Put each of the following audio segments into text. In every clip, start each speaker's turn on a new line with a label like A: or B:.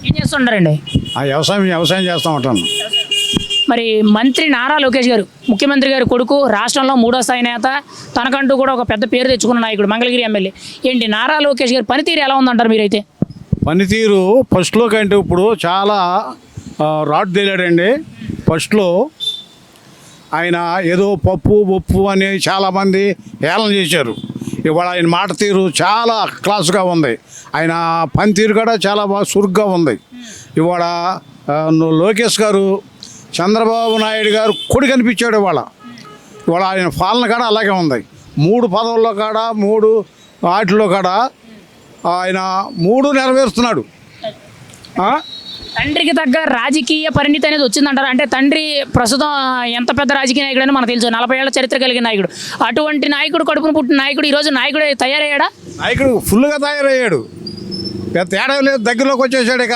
A: ఏం చేస్తుంటారండి?
B: వ్యవసాయం చేస్తూ ఉంటాను.
A: మరి మంత్రి నారా లోకేష్ గారు ముఖ్యమంత్రి గారు కొడుకు, రాష్ట్రంలో 3వ స్థాయి నేత, తనకంటూ కూడా ఒక పెద్ద పేరు తెచ్చుకున్న నాయకుడు, మంగళగిరి ఎమ్మెల్యే. ఏంటి నారా లోకేష్ గారి పనితీరు ఎలా ఉందంటారు మీరైతే?
B: పనితీరు ఫస్ట్లో కంటే ఇప్పుడు చాలా రాడ్ తేలాడండి. ఫస్ట్లో ఆయన ఏదో పప్పు ఒప్పు అని చాలామంది హేళన చేశారు. ఇవాళ ఆయన మాట తీరు చాలా క్లాసుగా ఉంది. ఆయన పనితీరు కూడా చాలా బాగా చురుగ్గా ఉంది. ఇవాళ లోకేష్ గారు చంద్రబాబు నాయుడు గారు కొడుకు అనిపించాడు. ఇవాళ ఆయన పాలన కూడా అలాగే ఉంది. 3 పదవుల్లో కాడ 3 వాటిల్లో కాడ ఆయన 3 నెరవేరుస్తున్నాడు.
A: తండ్రికి తగ్గ రాజకీయ పరిణితి అనేది వచ్చిందంటారు. అంటే తండ్రి ప్రస్తుతం ఎంత పెద్ద రాజకీయ నాయకుడు అని మనకు తెలుసు, 40 ఏళ్ల చరిత్ర కలిగిన నాయకుడు. అటువంటి నాయకుడు, కడుపును పుట్టిన నాయకుడు ఈరోజు నాయకుడు తయారయ్యాడా?
B: నాయకుడు ఫుల్గా తయారయ్యాడు. తేడా లేదు, దగ్గరలోకి వచ్చేసాడు.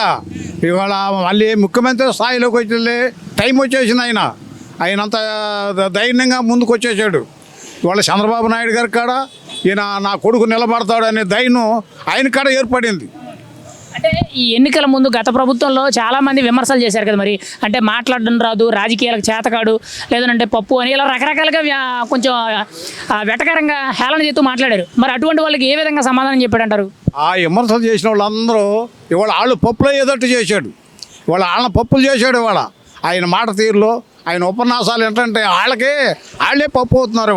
B: ఇవాళ మళ్ళీ ముఖ్యమంత్రి స్థాయిలోకి వచ్చే టైం వచ్చేసింది. ఆయనంత ధైర్యంగా ముందుకు వచ్చేసాడు. ఇవాళ చంద్రబాబు నాయుడు గారి కాడ ఈయన నా కొడుకు నిలబడతాడు అనే ధైర్యం ఆయన కాడ ఏర్పడింది.
A: అంటే ఈ ఎన్నికల ముందు గత ప్రభుత్వంలో చాలామంది విమర్శలు చేశారు కదా, మరి అంటే మాట్లాడడం రాదు, రాజకీయాలకు చేతకాడు, లేదంటే పప్పు అని ఇలా రకరకాలుగా కొంచెం వెటకరంగా హేళన చేస్తూ మాట్లాడారు. మరి అటువంటి వాళ్ళకి ఏ విధంగా సమాధానం చెప్పాడంటారు?
B: ఆ విమర్శలు చేసిన వాళ్ళందరూ ఇవాళ వాళ్ళు పప్పులో ఏదట్టు చేశాడు. వాళ్ళ పప్పులు చేశాడు. ఆయన మాట తీరులో, ఆయన ఉపన్యాసాలు ఏంటంటే వాళ్ళే పప్పు అవుతున్నారు.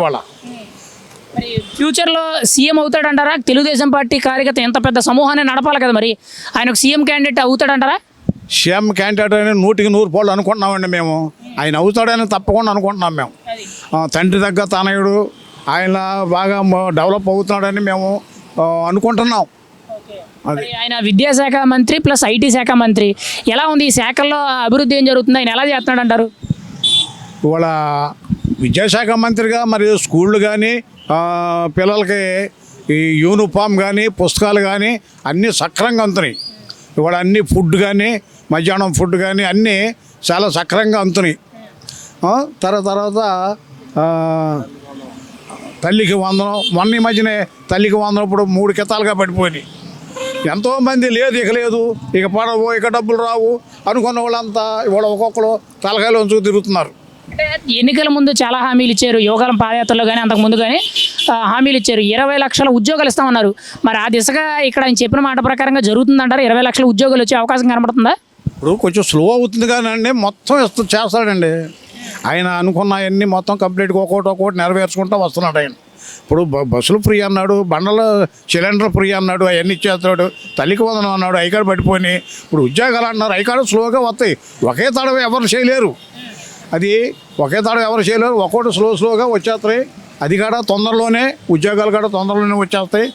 A: మరి ఫ్యూచర్లో సీఎం అవుతాడంటారా? తెలుగుదేశం పార్టీ కార్యకర్త ఎంత పెద్ద సమూహాన్ని నడపాలి కదా, మరి ఆయన ఒక సీఎం క్యాండిడేట్ అవుతాడంటారా?
B: సీఎం క్యాండిడేట్ అని 100కి 100 అనుకుంటున్నామండి మేము. ఆయన అవుతాడని తప్పకుండా అనుకుంటున్నాం మేము. తండ్రి తగ్గ తనయుడు, ఆయన బాగా డెవలప్ అవుతున్నాడని మేము అనుకుంటున్నాం.
A: ఆయన విద్యాశాఖ మంత్రి ప్లస్ ఐటీ శాఖ మంత్రి. ఎలా ఉంది ఈ శాఖల్లో అభివృద్ధి, ఏం జరుగుతుంది, ఆయన ఎలా చేస్తున్నాడు అంటారు?
B: ఇవాళ విద్యాశాఖ మంత్రిగా మరి స్కూళ్ళు కానీ పిల్లలకి ఈ యూనిఫామ్ కానీ పుస్తకాలు కానీ అన్నీ సక్రంగా అందుతున్నాయి. ఇవాళ అన్నీ ఫుడ్ కానీ మధ్యాహ్నం ఫుడ్ కానీ అన్నీ చాలా సక్రంగా అందుతున్నాయి. తర్వాత తల్లికి వందనం, మొన్న మధ్యనే తల్లికి వందనం ఇప్పుడు 3 కితాలుగా పడిపోయినాయి. ఎంతోమంది లేదు ఇక పడవు, ఇక డబ్బులు రావు అనుకున్న వాళ్ళంతా ఇవాళ ఒక్కొక్కరు తలకాయలు ఉంచుకు తిరుగుతున్నారు.
A: అంటే ఎన్నికల ముందు చాలా హామీలు ఇచ్చారు, యువకాలం పాదయాత్రలో కానీ అంతకుముందు కానీ హామీలు ఇచ్చారు. 20 లక్షల ఉద్యోగాలు ఇస్తామన్నారు. మరి ఆ దిశగా ఇక్కడ ఆయన చెప్పిన మాట ప్రకారంగా జరుగుతుందంటారు? 20 లక్షల ఉద్యోగాలు వచ్చే అవకాశం కనబడుతుందా?
B: ఇప్పుడు కొంచెం స్లో అవుతుంది కానీ మొత్తం చేస్తాడండి. ఆయన అనుకున్నవన్నీ మొత్తం కంప్లీట్గా ఒక్కొక్కటి నెరవేర్చుకుంటూ వస్తున్నాడు. ఆయన ఇప్పుడు బస్సులు ఫ్రీ అన్నాడు, బండలు సిలిండర్ ఫ్రీ అన్నాడు, అవన్నీ ఇచ్చేస్తాడు. తల్లికి వందనం అన్నాడు, ఐకాడ పడిపోయినాయి. ఇప్పుడు ఉద్యోగాలు అన్నారు, ఐకాడ స్లోగా వస్తాయి. ఒకే తడవ ఎవరు చేయలేరు. ఒక్కొక్కటి స్లోగా వచ్చేస్తాయి. అది కూడా తొందరలోనే ఉద్యోగాలు కూడా తొందరలోనే వచ్చేస్తాయి.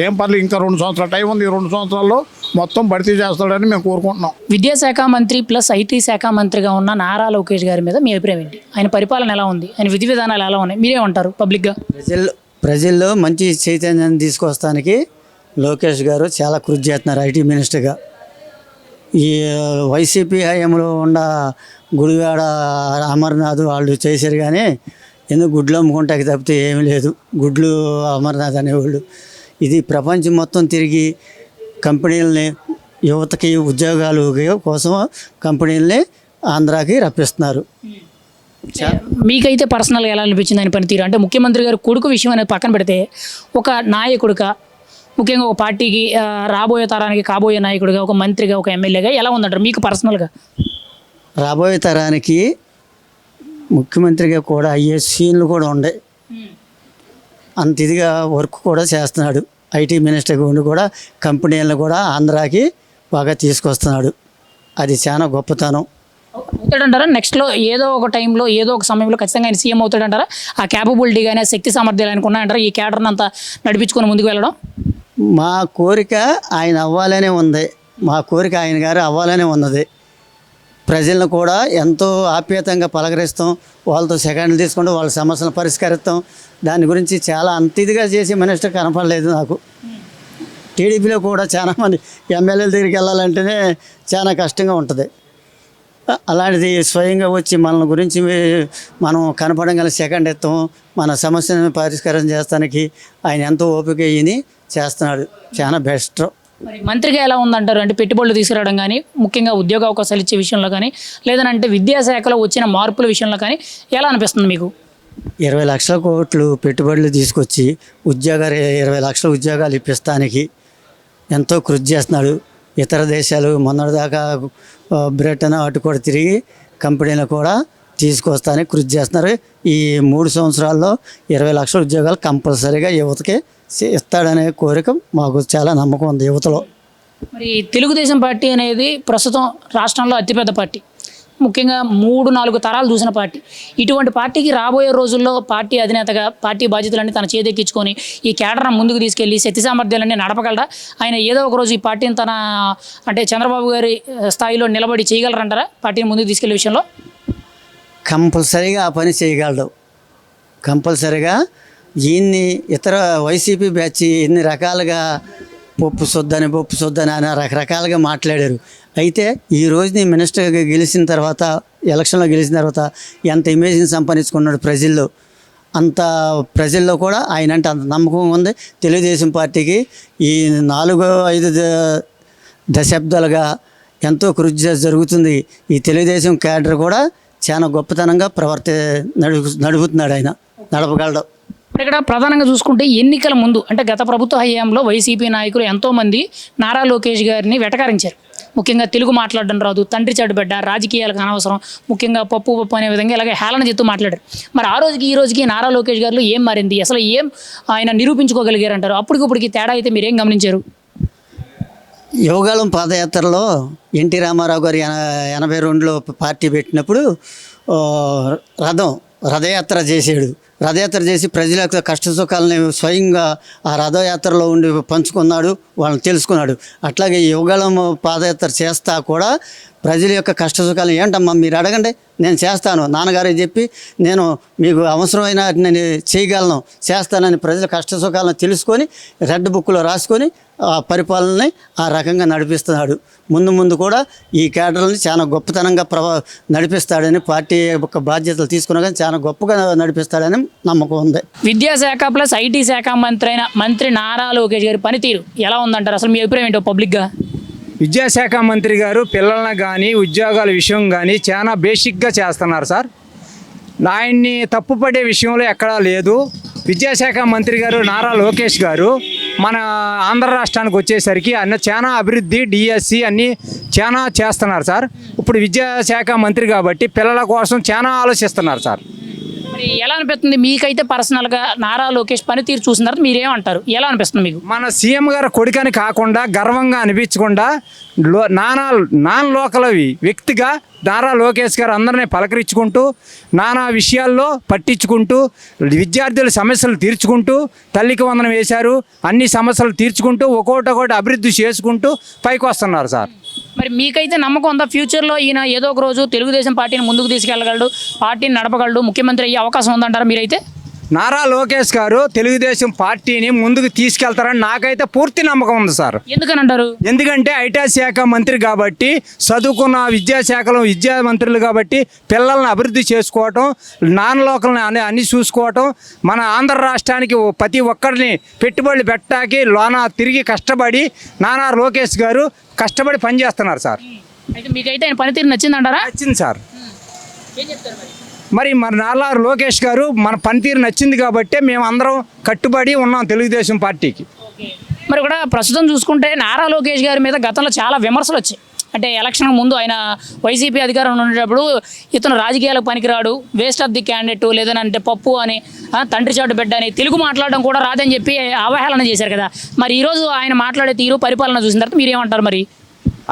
B: ఏం పర్లేదు, ఇంకా 2 సంవత్సరాల టైం ఉంది. ఈ 2 సంవత్సరాల్లో మొత్తం భర్తీ చేస్తాడని మేము కోరుకుంటున్నాం.
A: విద్యాశాఖ మంత్రి ప్లస్ ఐటీ శాఖ మంత్రిగా ఉన్న నారా లోకేష్ గారి మీద మీ అభిప్రాయం ఏంటి? ఆయన పరిపాలన ఎలా ఉంది? ఆయన విధి విధానాలు ఎలా ఉన్నాయి? మీరేమంటారు పబ్లిక్గా?
C: ప్రజల్లో మంచి చైతన్యాన్ని తీసుకొస్తానికి లోకేష్ గారు చాలా కృషి చేస్తున్నారు. ఐటీ మినిస్టర్గా ఈ వైసీపీ హయాంలో ఉన్న గుడివాడ అమర్నాథ్ వాళ్ళు చేశారు, కానీ ఎందుకు గుడ్లు అమ్ముకుంటాకి తప్పితే ఏమీ లేదు. గుడ్లు అమర్నాథ్ అనేవాళ్ళు ఇది ప్రపంచం మొత్తం తిరిగి కంపెనీలని, యువతకి ఉద్యోగాలు కోసం కంపెనీలని ఆంధ్రాకి రప్పిస్తున్నారు.
A: మీకైతే పర్సనల్గా ఎలా అనిపించింది ఆయన పనితీరు? అంటే ముఖ్యమంత్రి గారు కొడుకు విషయం అనేది పక్కన పెడితే, ఒక నాయకుడిగా, ముఖ్యంగా ఒక పార్టీకి రాబోయే తరానికి కాబోయే నాయకుడిగా, ఒక మంత్రిగా, ఒక ఎమ్మెల్యేగా ఎలా ఉందంటారు మీకు పర్సనల్గా?
C: రాబోయే తరానికి ముఖ్యమంత్రిగా కూడా అయ్యే సీన్లు కూడా ఉండే అంత ఇదిగా వర్క్ కూడా చేస్తున్నాడు. ఐటీ మినిస్టర్గా ఉండి కూడా కంపెనీలను కూడా ఆంధ్రాకి బాగా తీసుకొస్తున్నాడు. అది చాలా గొప్పతనం.
A: అవుతాడంటారా? నెక్స్ట్లో ఏదో ఒక టైంలో, ఏదో ఒక సమయంలో ఖచ్చితంగా ఆయన సీఎం అవుతాడంటారా? ఆ క్యాపబిలిటీ కానీ, శక్తి సామర్థ్యాలు ఆయనకు ఉన్నాయంటారా ఈ క్యాడర్ని అంతా నడిపించుకొని ముందుకు వెళ్ళడం?
C: మా కోరిక ఆయన అవ్వాలనే ఉంది. మా కోరిక ఆయన గారు అవ్వాలనే ఉన్నది. ప్రజలను కూడా ఎంతో ఆప్యాయంగా పలకరిస్తాం, వాళ్ళతో సెకండ్లు తీసుకుంటూ వాళ్ళ సమస్యలను పరిష్కరిస్తాం. దాని గురించి చాలా అంత ఇదిగా చేసి మినిస్టర్ కనపడలేదు నాకు. టీడీపీలో కూడా చాలామంది ఎమ్మెల్యేల దగ్గరికి వెళ్ళాలంటేనే చాలా కష్టంగా ఉంటుంది. అలాంటిది స్వయంగా వచ్చి మన గురించి మనం కనపడంగా సెకండ్ ఇస్తాం, మన సమస్యను పరిష్కారం చేస్తానికి ఆయన ఎంతో ఓపిక అయ్యి చేస్తున్నాడు. చాలా బెస్ట్.
A: మరి మంత్రిగా ఎలా ఉందంటారు? అంటే పెట్టుబడులు తీసుకురావడం కానీ, ముఖ్యంగా ఉద్యోగ అవకాశాలు ఇచ్చే విషయంలో కానీ, లేదంటే విద్యాశాఖలో వచ్చిన మార్పుల విషయంలో కానీ ఎలా అనిపిస్తుంది మీకు?
C: 20 లక్షల కోట్లు పెట్టుబడులు తీసుకొచ్చి 20 లక్షల ఉద్యోగాలు ఇప్పిస్తానికి ఎంతో కృషి చేస్తున్నాడు. ఇతర దేశాలు మొన్నటిదాకా బ్రిటన్ అటు కూడా తిరిగి కంపెనీలు కూడా తీసుకొస్తానికి కృషి చేస్తున్నారు. ఈ 3 సంవత్సరాల్లో 20 లక్షల ఉద్యోగాలు కంపల్సరీగా యువతకి ఇస్తాడనే కోరిక మాకు చాలా నమ్మకం ఉంది యువతలో.
A: మరి తెలుగుదేశం పార్టీ అనేది ప్రస్తుతం రాష్ట్రంలో అతిపెద్ద పార్టీ, ముఖ్యంగా 3-4 తరాలు చూసిన పార్టీ. ఇటువంటి పార్టీకి రాబోయే రోజుల్లో పార్టీ అధినేతగా పార్టీ బాధ్యతలన్నీ తన చేదెక్కించుకొని ఈ కేడర్ను ముందుకు తీసుకెళ్లి శక్తి సామర్థ్యాలన్నీ నడపగలరా? ఆయన ఏదో ఒక రోజు ఈ పార్టీని తన అంటే చంద్రబాబు గారి స్థాయిలో నిలబడి చేయగలరంటారా పార్టీని ముందుకు తీసుకెళ్లే విషయంలో?
C: కంపల్సరీగా ఆ పని చేయగలడు. కంపల్సరీగా ఈయన్ని ఇతర వైసీపీ బ్యాచ్ ఎన్ని రకాలుగా పప్పు సొద్దని అని రకరకాలుగా మాట్లాడారు. అయితే ఈ రోజుని మినిస్టర్గా గెలిచిన తర్వాత, ఎలక్షన్లో గెలిచిన తర్వాత ఎంత ఇమేజ్ని సంపాదించుకున్నాడు ప్రజల్లో, అంత ప్రజల్లో కూడా ఆయన అంటే అంత నమ్మకం ఉంది. తెలుగుదేశం పార్టీకి ఈ 4-5 దశాబ్దాలుగా ఎంతో కృషి జరుగుతుంది. ఈ తెలుగుదేశం క్యాడర్ కూడా చాలా గొప్పతనంగా నడుపుతున్నాడు, ఆయన నడపగలడు.
A: ఇక్కడ ప్రధానంగా చూసుకుంటే ఎన్నికల ముందు అంటే గత ప్రభుత్వ హయాంలో వైసీపీ నాయకులు ఎంతోమంది నారా లోకేష్ గారిని వెటకారించారు. ముఖ్యంగా తెలుగు మాట్లాడడం రాదు, తండ్రి చాటు బిడ్డ, రాజకీయాలకు అనవసరం, ముఖ్యంగా పప్పు అనే విధంగా ఇలాగే హేళన చేస్తూ మాట్లాడారు. మరి ఆ రోజుకి ఈ రోజుకి నారా లోకేష్ గారిలో ఏం మారింది? అసలు ఏం ఆయన నిరూపించుకోగలిగారంటారు? అప్పటికప్పటికి తేడా అయితే మీరేం గమనించారు?
C: యువగాళం పాదయాత్రలో ఎన్టీ రామారావు గారు 82లో పార్టీ పెట్టినప్పుడు రథయాత్ర చేశాడు. రథయాత్ర చేసి ప్రజల యొక్క కష్ట సుఖాలని స్వయంగా ఆ రథయాత్రలో ఉండి పంచుకున్నాడు, వాళ్ళని తెలుసుకున్నాడు. అట్లాగే యువగాళం పాదయాత్ర చేస్తా కూడా ప్రజల యొక్క కష్ట సుఖాలు ఏంటమ్మా మీరు అడగండి, నేను చేస్తాను, నాన్నగారికి చెప్పి నేను మీకు అవసరమైన నేను చేయగలను, చేస్తానని ప్రజల కష్ట సుఖాలను తెలుసుకొని రెడ్ బుక్లో రాసుకొని ఆ పరిపాలనని ఆ రకంగా నడిపిస్తున్నాడు. ముందు కూడా ఈ కేడర్ని చాలా గొప్పతనంగా నడిపిస్తాడని, పార్టీ యొక్క బాధ్యతలు తీసుకున్నా కానీ చాలా గొప్పగా నడిపిస్తాడని నమ్మకం ఉంది.
A: విద్యాశాఖ ప్లస్ ఐటీ శాఖ మంత్రి నారా లోకేష్ గారి పనితీరు ఎలా ఉందంటారు? అసలు మీ అభిప్రాయం ఏంటో పబ్లిక్గా?
D: విద్యాశాఖ మంత్రి గారు పిల్లలను కానీ ఉద్యోగాల విషయం కానీ చాలా బేసిక్గా చేస్తున్నారు సార్. ఆయన్ని తప్పుపడే విషయంలో ఎక్కడా లేదు. విద్యాశాఖ మంత్రి గారు నారా లోకేష్ గారు మన ఆంధ్ర రాష్ట్రానికి వచ్చేసరికి అన్న చాలా అభివృద్ధి, డిఎస్సి అన్నీ చాలా చేస్తున్నారు సార్. ఇప్పుడు విద్యాశాఖ మంత్రి కాబట్టి పిల్లల కోసం చాలా ఆలోచిస్తున్నారు సార్.
A: మరి ఎలా అనిపిస్తుంది మీకైతే పర్సనల్గా నారా లోకేష్ పనితీరు చూసిన తర్వాత మీరేమంటారు? ఎలా అనిపిస్తుంది మీకు?
D: మన సీఎం గారు కొడుకని కాకుండా గర్వంగా అనిపించకుండా నాన్ లోకల్ వ్యక్తిగా నారా లోకేష్ గారు అందరినీ పలకరించుకుంటూ నానా విషయాల్లో పట్టించుకుంటూ విద్యార్థుల సమస్యలు తీర్చుకుంటూ తల్లికి వందనం వేశారు. అన్ని సమస్యలు తీర్చుకుంటూ ఒక్కొక్కటి అభివృద్ధి చేసుకుంటూ పైకి వస్తున్నారు సార్.
A: మరి మీకైతే నమ్మకం ఉందా ఫ్యూచర్లో ఈయన ఏదో ఒక రోజు తెలుగుదేశం పార్టీని ముందుకు తీసుకెళ్ళగలడు, పార్టీని నడపగలడు, ముఖ్యమంత్రి అయ్యే అవకాశం ఉందంటారా మీరైతే?
D: నారా లోకేష్ గారు తెలుగుదేశం పార్టీని ముందుకు తీసుకెళ్తారని నాకైతే పూర్తి నమ్మకం ఉంది సార్.
A: ఎందుకని అంటారు?
D: ఎందుకంటే ఐటీ శాఖ మంత్రి కాబట్టి, చదువుకున్న విద్యాశాఖలో విద్యా మంత్రులు కాబట్టి పిల్లల్ని అభివృద్ధి చేసుకోవటం, నాన్ లోకల్ని అన్ని చూసుకోవటం, మన ఆంధ్ర రాష్ట్రానికి ప్రతి ఒక్కరిని పెట్టుబడులు పెట్టడానికి లోన తిరిగి కష్టపడి నారా లోకేష్ గారు కష్టపడి పనిచేస్తున్నారు సార్.
A: అయితే మీకైతే ఆయన పనితీరు నచ్చిందంటారా?
D: నచ్చింది సార్.
A: ఏం చెప్తారు
D: మరి నారా లోకేష్ గారు మన పనితీరు నచ్చింది కాబట్టి మేము అందరం కట్టుబడి ఉన్నాం తెలుగుదేశం పార్టీకి.
A: మరి కూడా ప్రస్తుతం చూసుకుంటే నారా లోకేష్ గారి మీద గతంలో చాలా విమర్శలు వచ్చాయి. అంటే ఎలక్షన్ ముందు ఆయన వైసీపీ అధికారంలో ఉండేటప్పుడు ఇతను రాజకీయాలకు పనికిరాడు, వేస్ట్ ఆఫ్ ది క్యాండిడేట్, లేదనంటే పప్పు అని, తండ్రి చాటు బిడ్డ అని, తెలుగు మాట్లాడడం కూడా రాదని చెప్పి అవహేళన చేశారు కదా. మరి ఈరోజు ఆయన మాట్లాడే తీరు, పరిపాలన చూసిన తర్వాత మీరేమంటారు? మరి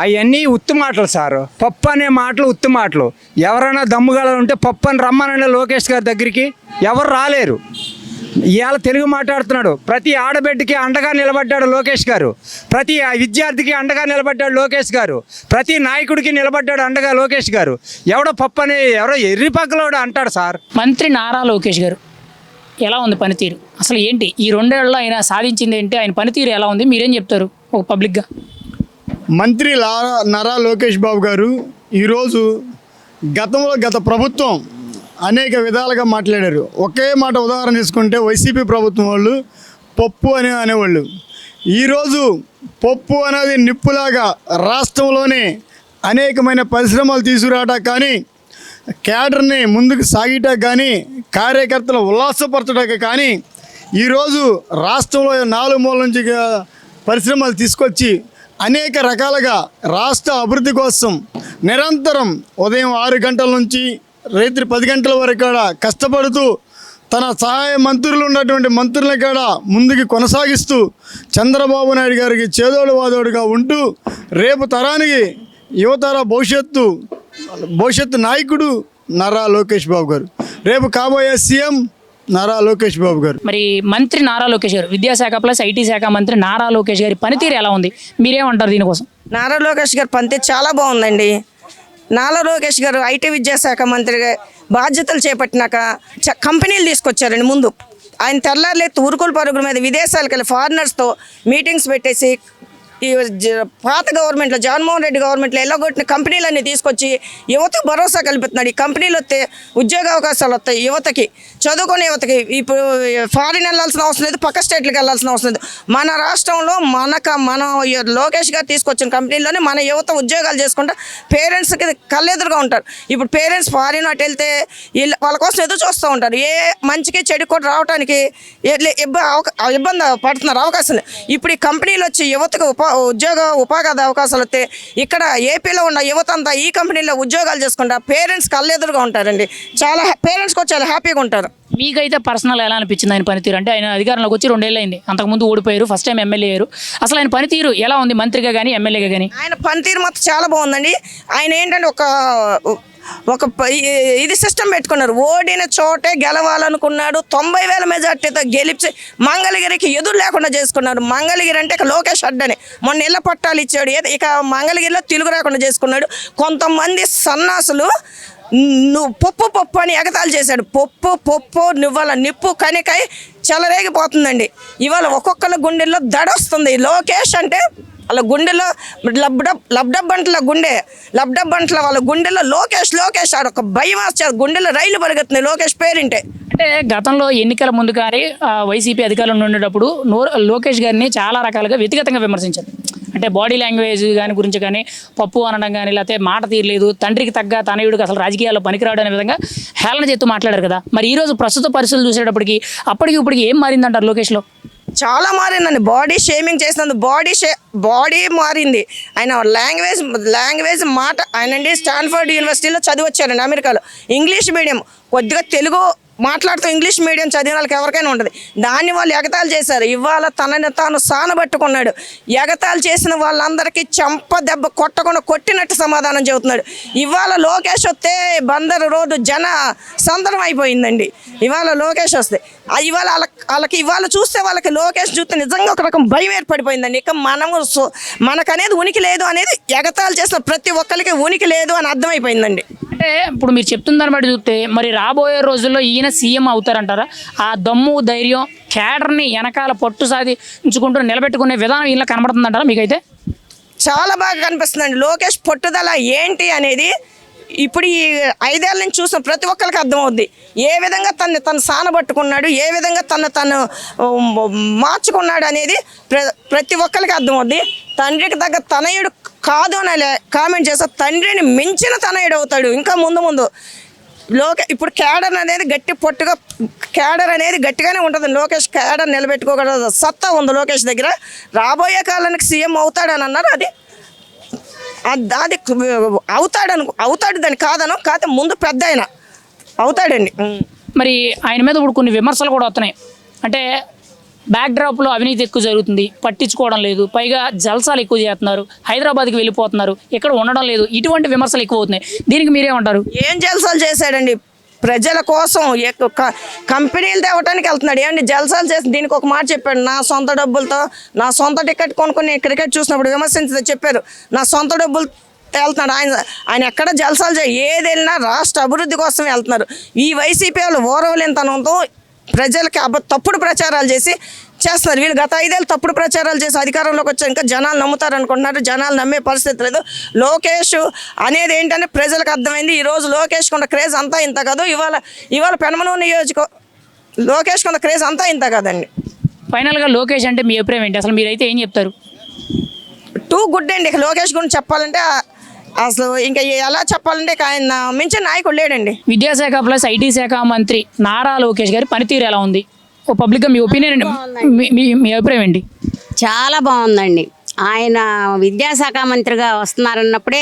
D: అవన్నీ ఉత్తు మాటలు సార్. పప్పు అనే మాటలు ఉత్తు మాటలు. ఎవరైనా దమ్ముగల ఉంటే పప్పు అని రమ్మనండి లోకేష్ గారి దగ్గరికి, ఎవరు రాలేరు. ఇవాళ తెలుగు మాట్లాడుతున్నాడు. ప్రతి ఆడబిడ్డకి అండగా నిలబడ్డాడు లోకేష్ గారు, ప్రతి విద్యార్థికి అండగా నిలబడ్డాడు లోకేష్ గారు, ప్రతి నాయకుడికి నిలబడ్డాడు అండగా లోకేష్ గారు. ఎవడో పప్పు అని ఎవరో ఎర్రిపక్కలోడు అంటాడు సార్.
A: మంత్రి నారా లోకేష్ గారు ఎలా ఉంది పనితీరు? అసలు ఏంటి ఈ 2 ఏళ్లలో ఆయన సాధించింది ఏంటి? ఆయన పనితీరు ఎలా ఉంది? మీరేం చెప్తారు ఒక పబ్లిక్గా?
E: మంత్రి నారా లోకేష్ బాబు గారు ఈరోజు గత ప్రభుత్వం అనేక విధాలుగా మాట్లాడారు. ఒకే మాట ఉదాహరణ తీసుకుంటే వైసీపీ ప్రభుత్వం వాళ్ళు పప్పు అనేవాళ్ళు. ఈరోజు పప్పు అనేది నిప్పులాగా రాష్ట్రంలోనే అనేకమైన పరిశ్రమలు తీసుకురావటం కానీ క్యాడర్ని ముందుకు సాగిటం కానీ కార్యకర్తలు ఉల్లాసపరచడానికి కానీ ఈరోజు రాష్ట్రంలో 4 మూల నుంచి పరిశ్రమలు తీసుకొచ్చి అనేక రకాలుగా రాష్ట్ర అభివృద్ధి కోసం నిరంతరం ఉదయం 6 గంటల నుంచి రాత్రి 10 గంటల వరకు కూడా కష్టపడుతూ తన సహాయ మంత్రులు ఉన్నటువంటి మంత్రులను కూడా ముందుకు కొనసాగిస్తూ చంద్రబాబు నాయుడు గారికి చేదోడు వాదోడుగా ఉంటూ రేపు తరానికి యువతర భవిష్యత్తు నాయకుడు నారా లోకేష్ బాబు గారు, రేపు కాబోయే సీఎం నారా లోకేష్ బాబు గారు.
A: మరి మంత్రి నారా లోకేష్ గారు, విద్యాశాఖ ప్లస్ ఐటీ శాఖ మంత్రి నారా లోకేష్ గారి పనితీరు ఎలా ఉంది, మీరేమంటారు దీనికోసం?
F: నారా లోకేష్ గారి పనితీరు చాలా బాగుందండి. నారా లోకేష్ గారు ఐటీ విద్యాశాఖ మంత్రిగా బాధ్యతలు చేపట్టినాక కంపెనీలు తీసుకొచ్చారండి. ముందు ఆయన తెల్లారులేత్తు ఉరుకుల పరుగుల మీద విదేశాలకు వెళ్ళి ఫారినర్స్తో మీటింగ్స్ పెట్టేసి ఈ పాత గవర్నమెంట్లో జగన్మోహన్ రెడ్డి గవర్నమెంట్లో ఎల్లగొట్టిన కంపెనీలన్నీ తీసుకొచ్చి యువతకు భరోసా కల్పిస్తున్నాడు. ఈ కంపెనీలు వస్తే ఉద్యోగ అవకాశాలు వస్తాయి యువతకి, చదువుకునే యువతకి. ఇప్పుడు ఫారిన్ వెళ్ళాల్సిన అవసరం లేదు, పక్క స్టేట్లకు వెళ్ళాల్సిన అవసరం లేదు. మన రాష్ట్రంలో మన లోకేష్ గారు తీసుకొచ్చిన కంపెనీల్లోనే మన యువత ఉద్యోగాలు చేసుకుంటా పేరెంట్స్కి కళ్ళెదురుగా ఉంటారు. ఇప్పుడు పేరెంట్స్ ఫారిన్ అటు వెళ్తే వాళ్ళ కోసం ఎదురు చూస్తూ ఉంటారు. ఏ మంచికి చెడు కూడా రావడానికి ఇబ్బంది పడుతున్నారు, అవకాశం లేదు. ఇప్పుడు ఈ కంపెనీలు వచ్చి యువతకు ఉపాధి అవకాశాలు వస్తే ఇక్కడ ఏపీలో ఉన్న యువత అంతా ఈ కంపెనీలో ఉద్యోగాలు చేసుకుంటా పేరెంట్స్ కళ్ళెదురుగా ఉంటారండి. పేరెంట్స్ కూడా చాలా హ్యాపీగా ఉంటారు.
A: మీకైతే పర్సనల్ ఎలా అనిపించింది ఆయన పనితీరు? అంటే ఆయన అధికారంలోకి వచ్చి 2 ఏళ్ళు అయింది, అంతకుముందు ఓడిపోయారు, ఫస్ట్ టైం ఎమ్మెల్యే అయ్యారు. అసలు ఆయన పనితీరు ఎలా ఉంది, మంత్రిగా కానీ ఎమ్మెల్యేగా కానీ?
F: ఆయన పనితీరు మొత్తం చాలా బాగుందండి. ఆయన ఏంటంటే ఒక ఇది సిస్టమ్ పెట్టుకున్నారు. ఓడిన చోటే గెలవాలనుకున్నాడు. 90,000 మెజార్టీతో గెలిచి మంగళగిరికి ఎదురు లేకుండా చేసుకున్నారు. మంగళగిరి అంటే ఇక లోకేష్ అడ్డని మొన్న ఇళ్ల పట్టాలు ఇచ్చాడు. ఇక మంగళగిరిలో తిరుగు రాకుండా చేసుకున్నాడు. కొంతమంది సన్నాసులు నువ్వు పప్పు అని ఎగతాళి చేశాడు. పప్పు నువ్వాల నిప్పు కనికై చెలరేగిపోతుందండి. ఇవాళ ఒక్కొక్కళ్ళ గుండెల్లో దడొస్తుంది. లోకేష్ అంటే వాళ్ళ గుండెలో లబ్డబ్ అంటల వాళ్ళ గుండెల్లో లోకేష్ ఆడొక భయం వచ్చారు. గుండెలో రైలు పరిగెత్తున్నాయి లోకేష్ పేరింటే.
A: అంటే గతంలో ఎన్నికల ముందు కానీ వైసీపీ అధికారంలో ఉండేటప్పుడు లోకేష్ గారిని చాలా రకాలుగా వ్యక్తిగతంగా విమర్శించారు. అంటే బాడీ లాంగ్వేజ్ దాని గురించి కానీ, పప్పు అనడం కానీ, లేకపోతే మాట తీరలేదు, తండ్రికి తగ్గ తనయుడికి అసలు రాజకీయాల్లో పనికిరాడు అనే విధంగా హేళన చేస్తూ మాట్లాడారు కదా. మరి ఈరోజు ప్రస్తుత పరిస్థితులు చూసేటప్పటికి అప్పటికి ఇప్పటికి ఏం మారిందంటారు లోకేష్లో?
F: చాలా మారిందండి. బాడీ షేమింగ్ చేసినందుకు బాడీ మారింది. ఆయన లాంగ్వేజ్ మాట ఆయనండి స్టాన్ఫర్డ్ యూనివర్సిటీలో చదివి వచ్చారండి అమెరికాలో. ఇంగ్లీష్ మీడియం, కొద్దిగా తెలుగు మాట్లాడుతూ ఇంగ్లీష్ మీడియం చదివిన వాళ్ళకి ఎవరికైనా ఉంటుంది. దాన్ని వాళ్ళు ఎగతాళి చేశారు. ఇవాళ తనని తాను సానబట్టుకున్నాడు. ఎగతాళి చేసిన వాళ్ళందరికీ చెంప దెబ్బ కొట్టినట్టు సమాధానం చెబుతున్నాడు. ఇవాళ లోకేష్ వస్తే బందరు రోడ్డు జన సందర్భం అయిపోయిందండి. ఇవాళ లోకేష్ వస్తే ఇవాళ వాళ్ళకి ఇవాళ చూస్తే వాళ్ళకి లోకేష్ చూస్తే నిజంగా ఒక రకం భయం ఏర్పడిపోయిందండి. ఇక మనకనేది ఉనికి లేదు అనేది ఎగతాళి చేసిన ప్రతి ఒక్కరికి ఉనికి లేదు అని అర్థమైపోయిందండి.
A: అంటే ఇప్పుడు మీరు చెప్తున్న దాన్ని బట్టి చూస్తే మరి రాబోయే రోజుల్లో ఈయన సీఎం అవుతారంటారా? ఆ దమ్ము ధైర్యం క్యాడర్ని వెనకాల పట్టు సాధించుకుంటూ నిలబెట్టుకునే విధానం ఇలా కనబడుతుందంటారా మీకైతే?
F: చాలా బాగా కనిపిస్తుందండి. లోకేష్ పట్టుదల ఏంటి అనేది ఇప్పుడు ఈ 5 ఏళ్ళ నుంచి చూసిన ప్రతి ఒక్కరికి అర్థమవుద్ది. ఏ విధంగా తను సానబట్టుకున్నాడు, ఏ విధంగా తను మార్చుకున్నాడు అనేది ప్రతి ఒక్కరికి అర్థమవుద్ది. తండ్రికి తగ్గ తనయుడు కాదు అని కామెంట్ చేస్తే తండ్రిని మించిన తనయుడు అవుతాడు ఇంకా ముందు. ఇప్పుడు క్యాడర్ అనేది గట్టిగానే ఉంటుంది. లోకేష్ క్యాడర్ నిలబెట్టుకోగల సత్తా ఉంది లోకేష్ దగ్గర. రాబోయే కాలానికి సీఎం అవుతాడని అన్నారు. అది అవుతాడు దాన్ని కాదను, కాకపోతే ముందు పెద్ద ఆయన అవుతాడండి.
A: మరి ఆయన మీద ఇప్పుడు కొన్ని విమర్శలు కూడా వస్తున్నాయి. అంటే బ్యాక్డ్రాప్లో అవినీతి ఎక్కువ జరుగుతుంది, పట్టించుకోవడం లేదు, పైగా జల్సాలు ఎక్కువ చేస్తున్నారు, హైదరాబాద్కి వెళ్ళిపోతున్నారు, ఇక్కడ ఉండడం లేదు, ఇటువంటి విమర్శలు ఎక్కువ అవుతున్నాయి. దీనికి మీరేమంటారు?
F: ఏం జల్సాలు చేశాడండి? ప్రజల కోసం కంపెనీలు తేవటానికి వెళ్తున్నాడు. ఏమండి జల్సాలు చేసి దీనికి ఒక మాట చెప్పాడు. నా సొంత డబ్బులతో నా సొంత టికెట్ కొనుక్కొని క్రికెట్ చూసినప్పుడు విమర్శించి చెప్పారు. నా సొంత డబ్బులు వెళ్తున్నాడు. ఆయన ఎక్కడ జల్సాలు ఏది వెళ్ళినా రాష్ట్ర అభివృద్ధి కోసం వెళ్తున్నారు. ఈ వైసీపీ వాళ్ళు ఓరవలేనితనంతో ప్రజలకి తప్పుడు ప్రచారాలు చేస్తున్నారు. వీళ్ళు గత 5 ఏళ్ళు తప్పుడు ప్రచారాలు చేసి అధికారంలోకి వచ్చి ఇంకా జనాలు నమ్ముతారు అనుకుంటున్నారు. జనాలు నమ్మే పరిస్థితి లేదు. లోకేష్ అనేది ఏంటంటే ప్రజలకు అర్థమైంది. ఈరోజు లోకేష్ కొన్న క్రేజ్ అంతా ఇంత కాదు. ఇవాళ పెనమలూరు లోకేష్ కొన్న క్రేజ్ అంతా ఇంత కాదండి.
A: ఫైనల్గా లోకేష్ అంటే మీ అభిప్రాయం ఏంటి? అసలు మీరైతే ఏం చెప్తారు?
F: టూ గుడ్ అండి. లోకేష్ గురించి చెప్పాలంటే అసలు ఇంకా ఎలా చెప్పాలంటే ఇక ఆయన మించిన నాయకుడు లేడండి.
A: విద్యాశాఖ ప్లస్ ఐటీ శాఖ మంత్రి నారా లోకేష్ గారి పనితీరు ఎలా ఉంది? ఓ పబ్లిక్గా మీ ఒపీనియన్ అండి, మీ అభిప్రాయం ఏంటి?
G: చాలా బాగుందండి. ఆయన విద్యాశాఖ మంత్రిగా వస్తున్నారన్నప్పుడే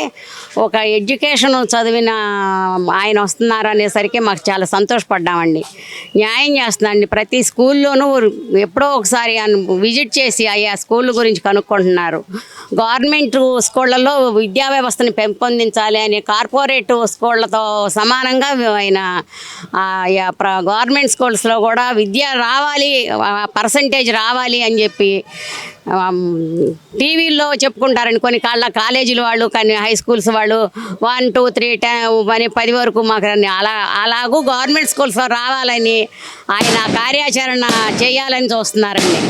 G: ఒక ఎడ్యుకేషన్ చదివిన ఆయన వస్తున్నారు అనేసరికి మాకు చాలా సంతోషపడ్డామండి. న్యాయం చేస్తున్నాండి. ప్రతి స్కూల్లోనూ ఎప్పుడో ఒకసారి విజిట్ చేసి ఆ స్కూల్ గురించి కనుక్కుంటున్నారు. గవర్నమెంట్ స్కూళ్ళల్లో విద్యా వ్యవస్థని పెంపొందించాలి అని కార్పొరేట్ స్కూళ్ళతో సమానంగా ఆయన గవర్నమెంట్ స్కూల్స్లో కూడా విద్య రావాలి, పర్సంటేజ్ రావాలి అని చెప్పి టీవీల్లో చెప్పుకుంటారండి. కొన్ని కాలేజీల వాళ్ళు, కానీ హై స్కూల్స్ వాళ్ళు 1, 2, 3, 10 అని 10 వరకు మాకు అలాగూ గవర్నమెంట్ స్కూల్స్లో రావాలని ఆయన కార్యాచరణ చేయాలని చూస్తున్నారండి.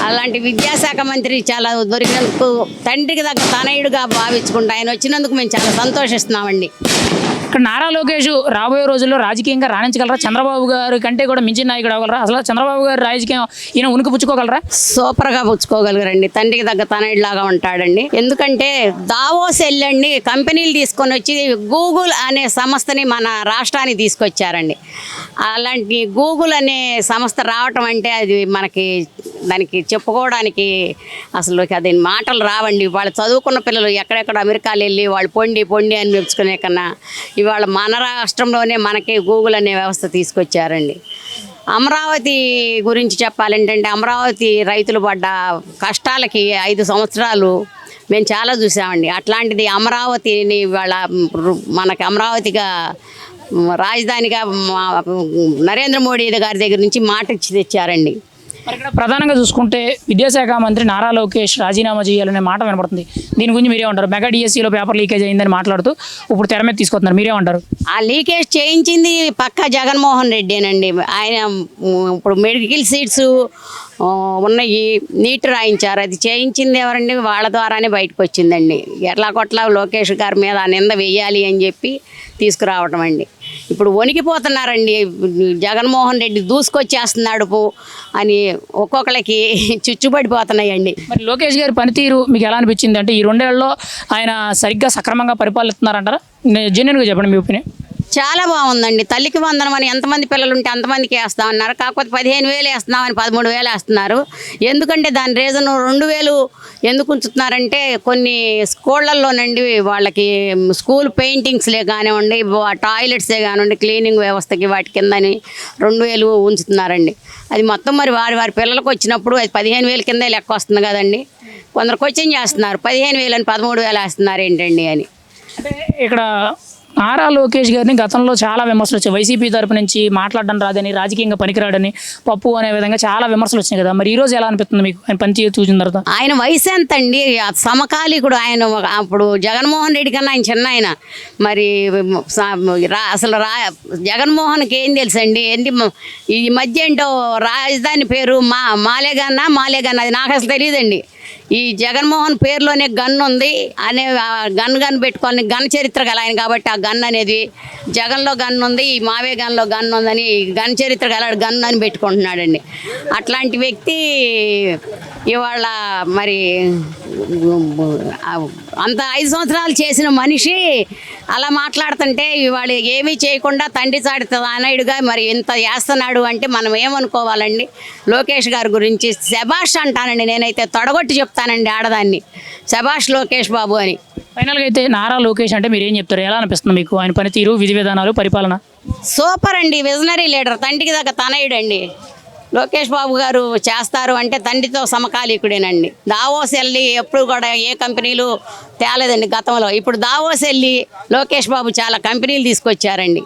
G: అలాంటి విద్యాశాఖ మంత్రి చాలా దొరికినందుకు తండ్రికి దగ్గర తనయుడుగా భావించుకుంటూ ఆయన వచ్చినందుకు మేము చాలా సంతోషిస్తున్నామండి.
A: ఇక్కడ నారా లోకేష్ రాబోయే రోజుల్లో రాజకీయంగా రాణించగలరా? చంద్రబాబు గారి కంటే కూడా మించిన నాయకుడు అవ్వగలరా? అసలు చంద్రబాబు గారు రాజకీయం ఈయన ఉనికి పుచ్చుకోగలరా?
G: సూపర్గా పుచ్చుకోగలరండి. తండ్రికి దగ్గర తనయుడిలాగా ఉంటాడండి. ఎందుకంటే దావోస్ వెళ్ళండి కంపెనీలు తీసుకొని వచ్చి గూగుల్ అనే సంస్థని మన రాష్ట్రానికి తీసుకొచ్చారండి. అలాంటి గూగుల్ అనే సంస్థ రావటం అంటే అది మనకి దానికి చెప్పుకోవడానికి అసలు అది మాటలు రావండి. వాళ్ళు చదువుకున్న పిల్లలు ఎక్కడెక్కడ అమెరికాలు వెళ్ళి వాళ్ళు పొండి అని మెచ్చుకునే కన్నా ఇవాళ మన రాష్ట్రంలోనే మనకి గూగుల్ అనే వ్యవస్థ తీసుకొచ్చారండి. అమరావతి గురించి చెప్పాలంటే అమరావతి రైతులు పడ్డ కష్టాలకి 5 సంవత్సరాలు మేము చాలా చూసామండి. అట్లాంటిది అమరావతిని వాళ్ళ మనకి అమరావతిగా రాజధానిగా నరేంద్ర మోడీ గారి దగ్గర నుంచి మాట ఇచ్చి తెచ్చారండి.
A: మరి ఇక్కడ ప్రధానంగా చూసుకుంటే విద్యాశాఖ మంత్రి నారా లోకేష్ రాజీనామా చేయాలనే మాట వినపడుతుంది. దీని గురించి మీరేమంటారు? మెగా డిఎస్సీలో పేపర్ లీకేజ్ అయిందని మాట్లాడుతూ ఇప్పుడు తెర మీద తీసుకొస్తున్నారు, మీరేమంటారు?
G: ఆ లీకేజ్ చేయించింది పక్కా జగన్మోహన్ రెడ్డేనండి. ఆయన ఇప్పుడు మెడికల్ సీట్స్ ఉన్నాయి, నీట్ రాయించారు. అది చేయించింది ఎవరండి? వాళ్ళ ద్వారానే బయటకు వచ్చిందండి. ఎట్లా కొట్లా లోకేష్ గారి మీద నింద వేయాలి అని చెప్పి తీసుకురావటం అండి. ఇప్పుడు వణికిపోతున్నారండి. జగన్మోహన్ రెడ్డి దూసుకొచ్చేస్తున్నాడు అని ఒక్కొక్కరికి చుచ్చుపడిపోతున్నాయండి.
A: మరి లోకేష్ గారి పనితీరు మీకు ఎలా అనిపించింది? అంటే ఈ 2 ఏళ్లలో ఆయన సరిగ్గా సక్రమంగా పరిపాలిస్తున్నారంటారా? జెన్యున్గా చెప్పండి మీ ఒపీనియన్.
G: చాలా బాగుందండి. తల్లికి వందనం అని ఎంతమంది పిల్లలు ఉంటే అంతమందికి వేస్తామన్నారు. కాకపోతే 15,000 వేస్తున్నామని 13,000 వేస్తున్నారు. ఎందుకంటే దాని రీజన్ 2,000 ఎందుకు ఉంచుతున్నారంటే కొన్ని స్కూళ్ళల్లోనండి వాళ్ళకి స్కూల్ పెయింటింగ్స్లే కానివ్వండి, టాయిలెట్సే కానివ్వండి, క్లీనింగ్ వ్యవస్థకి వాటి కిందని 2,000 ఉంచుతున్నారండి. అది మొత్తం మరి వారి పిల్లలకు వచ్చినప్పుడు అది 15,000 కిందే లెక్క వస్తుంది కదండి. కొందరు క్వశ్చన్ చేస్తున్నారు 15,000 అని 13,000 వేస్తున్నారు ఏంటండి అని.
A: అంటే ఇక్కడ నారా లోకేష్ గారిని గతంలో చాలా విమర్శలు వచ్చాయి. వైసీపీ తరపు నుంచి మాట్లాడడం రాదని, రాజకీయంగా పనికిరాడని, పప్పు అనే విధంగా చాలా విమర్శలు వచ్చినాయి కదా. మరి ఈ రోజు ఎలా అనిపిస్తుంది మీకు ఆయన పనితీరు చూసిన తర్వాత?
G: ఆయన వయసు ఎంత అండి? సమకాలీకుడు ఆయన. అప్పుడు జగన్మోహన్ రెడ్డి కన్నా ఆయన చిన్న ఆయన. మరి అసలు జగన్మోహన్కి ఏం తెలుసండి? ఏంటి ఈ మధ్య ఏంటో రాజధాని పేరు మాలేగన్నా అది నాకు అసలు తెలియదండి. ఈ జగన్మోహన్ పేరులోనే గన్ ఉంది అనే గన్ పెట్టుకొని గన్ చరిత్ర గల ఆయన కాబట్టి ఆ గన్ అనేది జగన్లో గన్ ఉంది, ఈ మావే గన్లో గన్ ఉందని గన్ చరిత్ర గల గన్ అని పెట్టుకుంటున్నాడండి. అట్లాంటి వ్యక్తి ఇవాళ మరి అంత 5 సంవత్సరాలు చేసిన మనిషి అలా మాట్లాడుతుంటే ఇవాళ ఏమీ చేయకుండా తండ్రి చాటి తనయుడుగా మరి ఇంత చేస్తున్నాడు అంటే మనం ఏమనుకోవాలండి? లోకేష్ గారి గురించి శభాష్ అంటానండి. నేనైతే తొడగొట్టి చెప్తానండి ఆడదాన్ని, శభాష్ లోకేష్ బాబు అని.
A: ఫైనల్గా అయితే నారా లోకేష్ అంటే మీరు ఏం చెప్తారు? ఎలా అనిపిస్తుంది మీకు ఆయన పనితీరు, విధి విధానాలు, పరిపాలన?
G: సూపర్ అండి. విజనరీ లీడర్, తండ్రికి దగ్గర తనయుడండి. లోకేష్ బాబు గారు చేస్తారు అంటే తండ్రితో సమకాలీకుడేనండి. దావోస్ వెళ్ళి ఎప్పుడు కూడా ఏ కంపెనీలు తేలేదండి గతంలో. ఇప్పుడు దావోస్ వెళ్ళి లోకేష్ బాబు చాలా కంపెనీలు తీసుకొచ్చారండి.